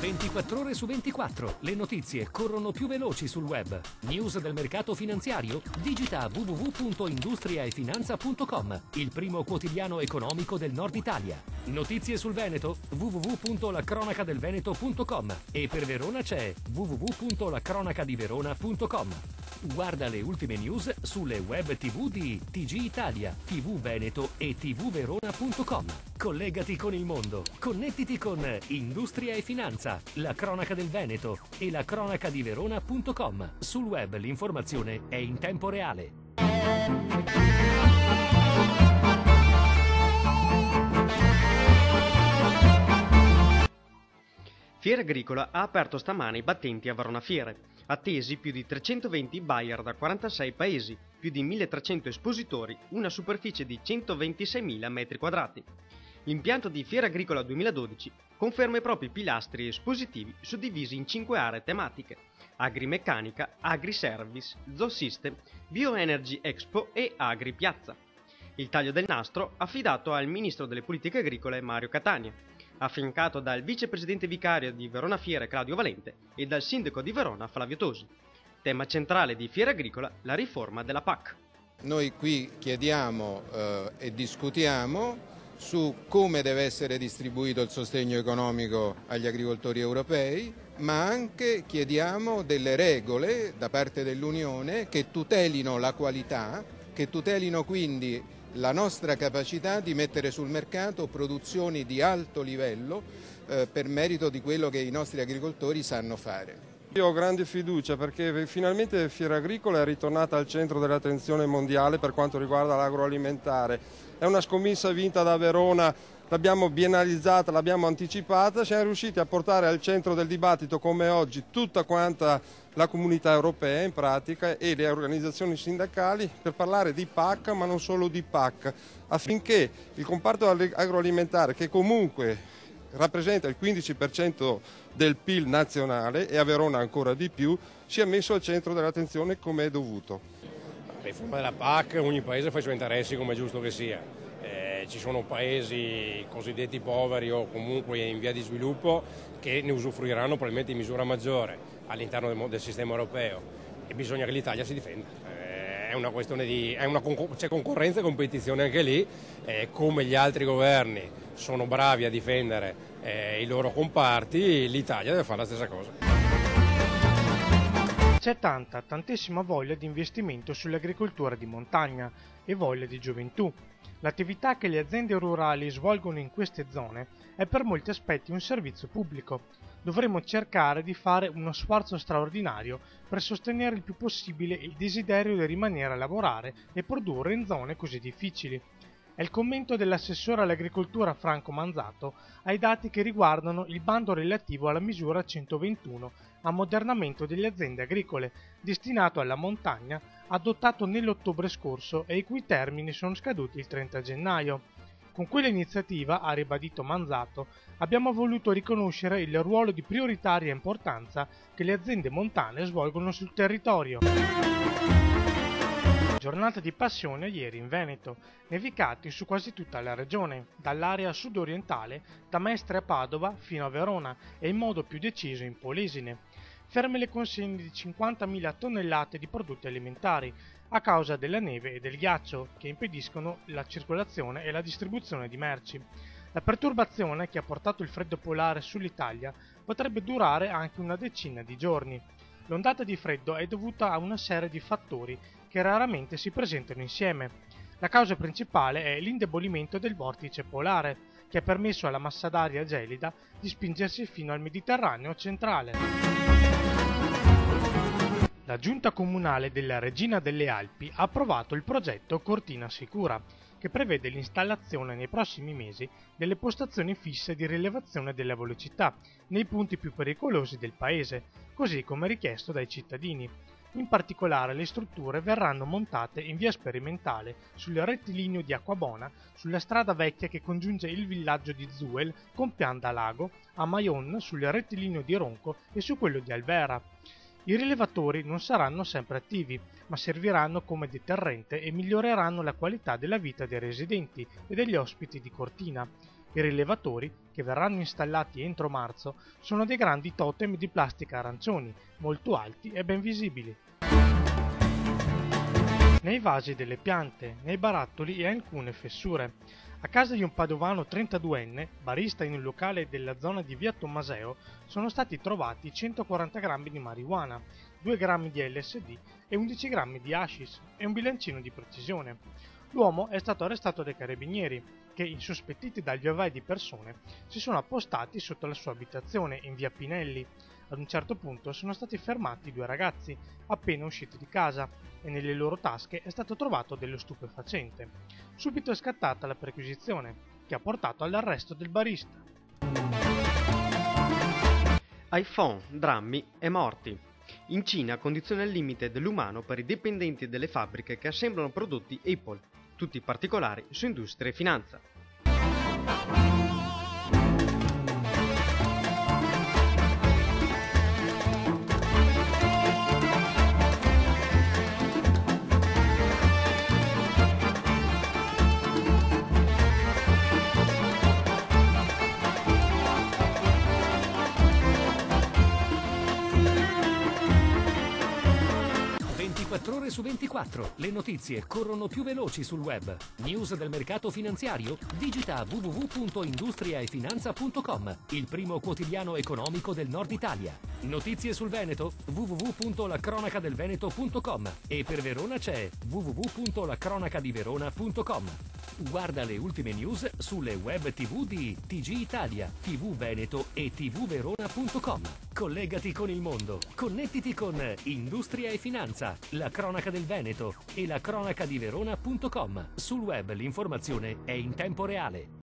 24 ore su 24. Le notizie corrono più veloci sul web. News del mercato finanziario? Digita www.industriaefinanza.com, il primo quotidiano economico del Nord Italia. Notizie sul Veneto? www.lacronacadelveneto.com, e per Verona c'è www.lacronacadiverona.com. Guarda le ultime news sulle web TV di TG Italia, TV Veneto e tvverona.com. Collegati con il mondo. Connettiti con Industria e Finanza, la cronaca del Veneto e la cronacadiverona.com. Sul web l'informazione è in tempo reale. Fiera Agricola ha aperto stamane i battenti a Verona Fiere. Attesi più di 320 buyer da 46 paesi, più di 1300 espositori, una superficie di 126.000 metri quadrati. L'impianto di Fiera Agricola 2012 conferma i propri pilastri espositivi suddivisi in 5 aree tematiche: Agrimeccanica, Agriservice, Zoosystem, Bioenergy Expo e Agri Piazza. Il taglio del nastro affidato al ministro delle politiche agricole Mario Catania, affiancato dal vicepresidente vicario di Verona Fiere Claudio Valente e dal sindaco di Verona Flavio Tosi. Tema centrale di Fiera Agricola, la riforma della PAC. Noi qui chiediamo e discutiamo su come deve essere distribuito il sostegno economico agli agricoltori europei, ma anche chiediamo delle regole da parte dell'Unione che tutelino la qualità, che tutelino quindi la nostra capacità di mettere sul mercato produzioni di alto livello per merito di quello che i nostri agricoltori sanno fare. Io ho grande fiducia perché finalmente Fiera Agricola è ritornata al centro dell'attenzione mondiale per quanto riguarda l'agroalimentare. È una scommessa vinta da Verona, l'abbiamo biennalizzata, l'abbiamo anticipata, siamo riusciti a portare al centro del dibattito come oggi tutta quanta la comunità europea in pratica e le organizzazioni sindacali per parlare di PAC, ma non solo di PAC, affinché il comparto agroalimentare, che comunque rappresenta il 15% del PIL nazionale e a Verona ancora di più, sia messo al centro dell'attenzione come è dovuto. La riforma della PAC, ogni paese fa i suoi interessi come è giusto che sia. Ci sono paesi cosiddetti poveri o comunque in via di sviluppo che ne usufruiranno probabilmente in misura maggiore all'interno del sistema europeo e bisogna che l'Italia si difenda. È una questione c'è concorrenza e competizione anche lì, come gli altri governi sono bravi a difendere i loro comparti, l'Italia deve fare la stessa cosa. C'è tantissima voglia di investimento sull'agricoltura di montagna e voglia di gioventù. L'attività che le aziende rurali svolgono in queste zone è per molti aspetti un servizio pubblico. Dovremmo cercare di fare uno sforzo straordinario per sostenere il più possibile il desiderio di rimanere a lavorare e produrre in zone così difficili. È il commento dell'assessore all'agricoltura Franco Manzato ai dati che riguardano il bando relativo alla misura 121 ammodernamento delle aziende agricole, destinato alla montagna, adottato nell'ottobre scorso e i cui termini sono scaduti il 30 gennaio. Con quell'iniziativa, ha ribadito Manzato, abbiamo voluto riconoscere il ruolo di prioritaria importanza che le aziende montane svolgono sul territorio. Giornata di passione ieri in Veneto, nevicati su quasi tutta la regione, dall'area sud-orientale, da Mestre a Padova fino a Verona e in modo più deciso in Polesine. Ferme le consegne di 50.000 tonnellate di prodotti alimentari a causa della neve e del ghiaccio che impediscono la circolazione e la distribuzione di merci. La perturbazione che ha portato il freddo polare sull'Italia potrebbe durare anche una decina di giorni. L'ondata di freddo è dovuta a una serie di fattori che raramente si presentano insieme. La causa principale è l'indebolimento del vortice polare, che ha permesso alla massa d'aria gelida di spingersi fino al Mediterraneo centrale. La Giunta Comunale della Regina delle Alpi ha approvato il progetto Cortina Sicura, che prevede l'installazione nei prossimi mesi delle postazioni fisse di rilevazione della velocità nei punti più pericolosi del paese, così come richiesto dai cittadini. In particolare le strutture verranno montate in via sperimentale sul rettilineo di Acquabona, sulla strada vecchia che congiunge il villaggio di Zuel con Pianda Lago, a Maion sul rettilineo di Ronco e su quello di Alvera. I rilevatori non saranno sempre attivi, ma serviranno come deterrente e miglioreranno la qualità della vita dei residenti e degli ospiti di Cortina. I rilevatori, che verranno installati entro marzo, sono dei grandi totem di plastica arancioni, molto alti e ben visibili. Nei vasi delle piante, nei barattoli e alcune fessure. A casa di un padovano 32enne, barista in un locale della zona di via Tommaseo, sono stati trovati 140 grammi di marijuana, 2 grammi di LSD e 11 grammi di hashish e un bilancino di precisione. L'uomo è stato arrestato dai carabinieri, che, insospettiti dal via vai di persone, si sono appostati sotto la sua abitazione in via Pinelli. Ad un certo punto sono stati fermati 2 ragazzi, appena usciti di casa, e nelle loro tasche è stato trovato dello stupefacente. Subito è scattata la perquisizione, che ha portato all'arresto del barista. iPhone, drammi e morti. In Cina condizione al limite dell'umano per i dipendenti delle fabbriche che assemblano prodotti Apple. Tutti i particolari su industria e finanza. Ore su 24, le notizie corrono più veloci sul web. News del mercato finanziario? Digita www.industriaefinanza.com, il primo quotidiano economico del Nord Italia. Notizie sul Veneto? www.lacronacadelveneto.com e per Verona c'è www.lacronacadiverona.com. Guarda le ultime news sulle web TV di TG Italia, TV Veneto e tvverona.com. Collegati con il mondo. Connettiti con Industria e Finanza, la cronaca del Veneto e la cronacadiverona.com. Sul web l'informazione è in tempo reale.